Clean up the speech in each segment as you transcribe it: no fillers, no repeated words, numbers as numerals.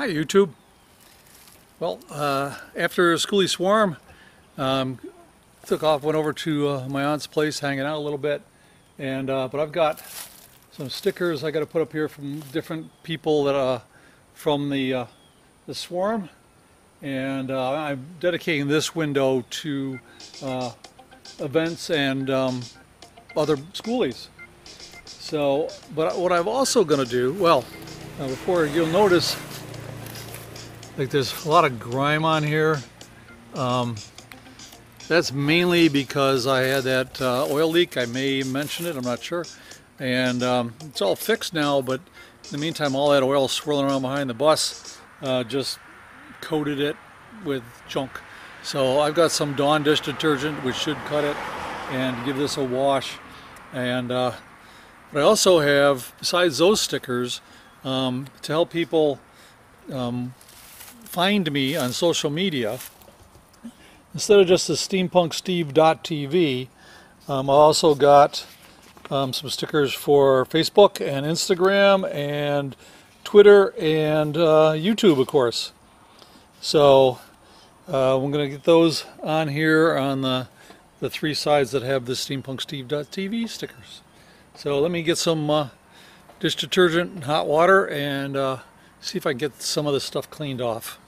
Hi YouTube. Well, after Schoolie Swarm, took off, went over to my aunt's place, hanging out a little bit, and but I've got some stickers I got to put up here from different people that from the swarm, and I'm dedicating this window to events and other schoolies. So, but what I'm also going to do, well, before you'll notice, like there's a lot of grime on here. That's mainly because I had that oil leak. I may mention it, I'm not sure. And it's all fixed now, but in the meantime, all that oil swirling around behind the bus just coated it with junk. So I've got some Dawn dish detergent, which should cut it and give this a wash. And but I also have, besides those stickers, to help people find me on social media, instead of just the steampunksteve.tv, I also got some stickers for Facebook and Instagram and Twitter and YouTube, of course. So I'm going to get those on here on the three sides that have the steampunksteve.tv stickers. So let me get some dish detergent and hot water and see if I can get some of this stuff cleaned off.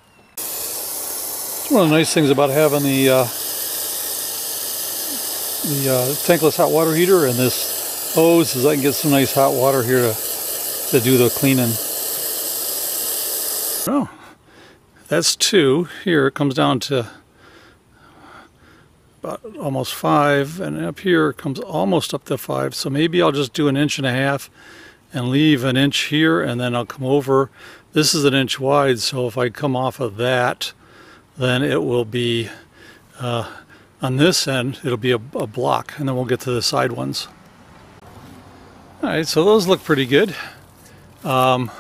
One of the nice things about having the tankless hot water heater and this hose is I can get some nice hot water here to do the cleaning. Oh, that's 2. Here it comes down to about almost 5, and up here it comes almost up to 5. So maybe I'll just do 1.5 inches and leave 1 inch here, and then I'll come over. This is 1 inch wide, so if I come off of that, then it will be on this end, it'll be a block, and then we'll get to the side ones. Alright, so those look pretty good. Now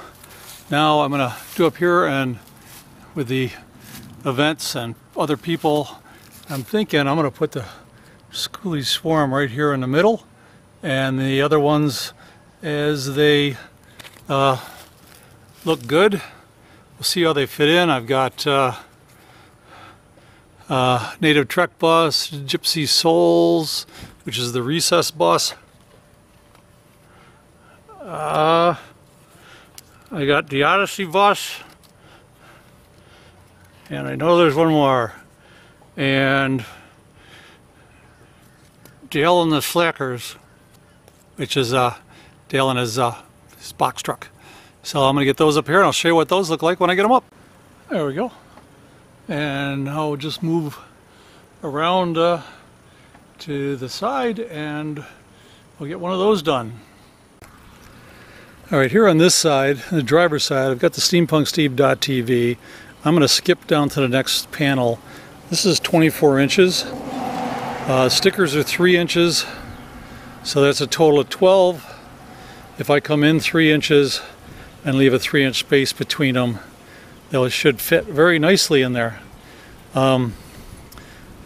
I'm going to do up here, and with the events and other people, I'm thinking I'm going to put the Schoolie Swarm right here in the middle, and the other ones as they look good. We'll see how they fit in. I've got Native Trek bus, Gypsy Souls, which is the recess bus. I got the Odyssey bus, and I know there's one more, and Dale and the Slackers, which is Dale and his box truck. So I'm going to get those up here, and I'll show you what those look like when I get them up. There we go. And I'll just move around to the side, and we'll get one of those done. Alright, here on this side, the driver's side, I've got the steampunksteve.tv. I'm going to skip down to the next panel. This is 24 inches. Stickers are 3 inches, so that's a total of 12. If I come in 3 inches and leave a 3-inch space between them, those should fit very nicely in there. And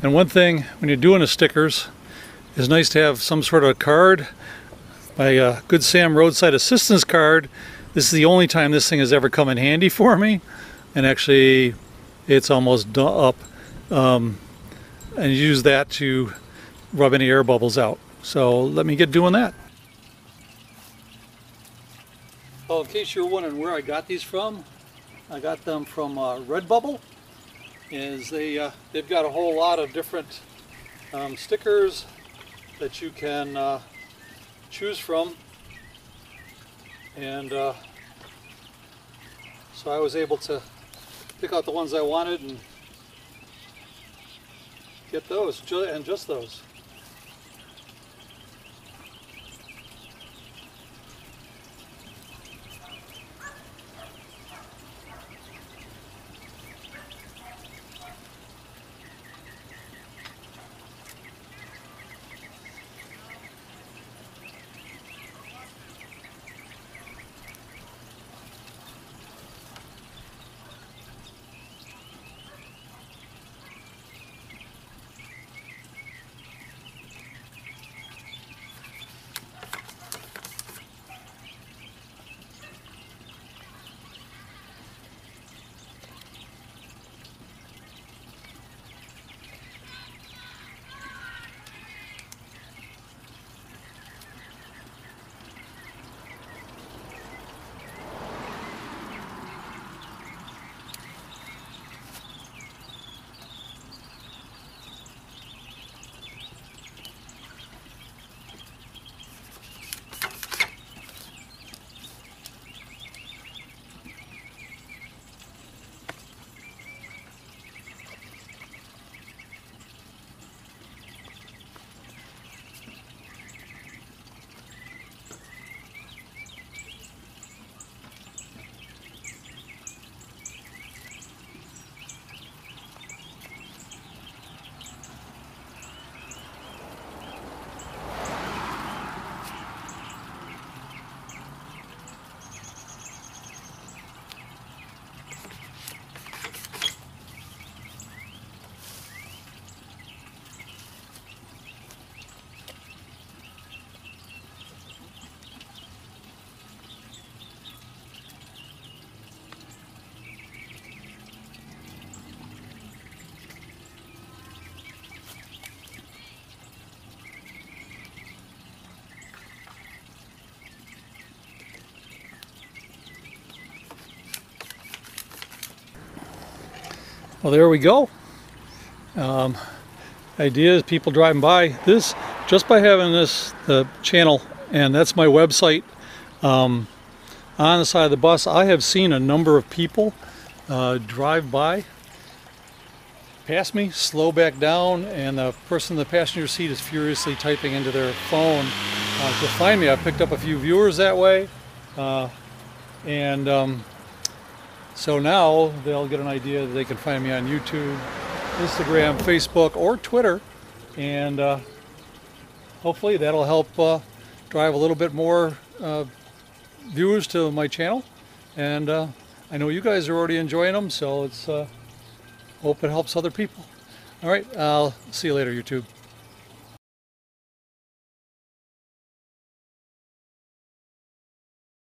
one thing when you're doing the stickers, it's nice to have some sort of card. My Good Sam roadside assistance card, this is the only time this thing has ever come in handy for me, and actually it's almost up, and use that to rub any air bubbles out. So let me get doing that. Oh, in case you're wondering where I got these from, I got them from Redbubble. They've got a whole lot of different stickers that you can choose from, and so I was able to pick out the ones I wanted and get those, and just those. Well, there we go. Idea is people driving by this, just by having this the channel, and that's my website, on the side of the bus. I have seen a number of people drive by, pass me, slow back down, and the person in the passenger seat is furiously typing into their phone to find me. I picked up a few viewers that way, so now they'll get an idea that they can find me on YouTube, Instagram, Facebook, or Twitter, and hopefully that'll help drive a little bit more viewers to my channel. And I know you guys are already enjoying them, so it's hope it helps other people. All right, I'll see you later, YouTube.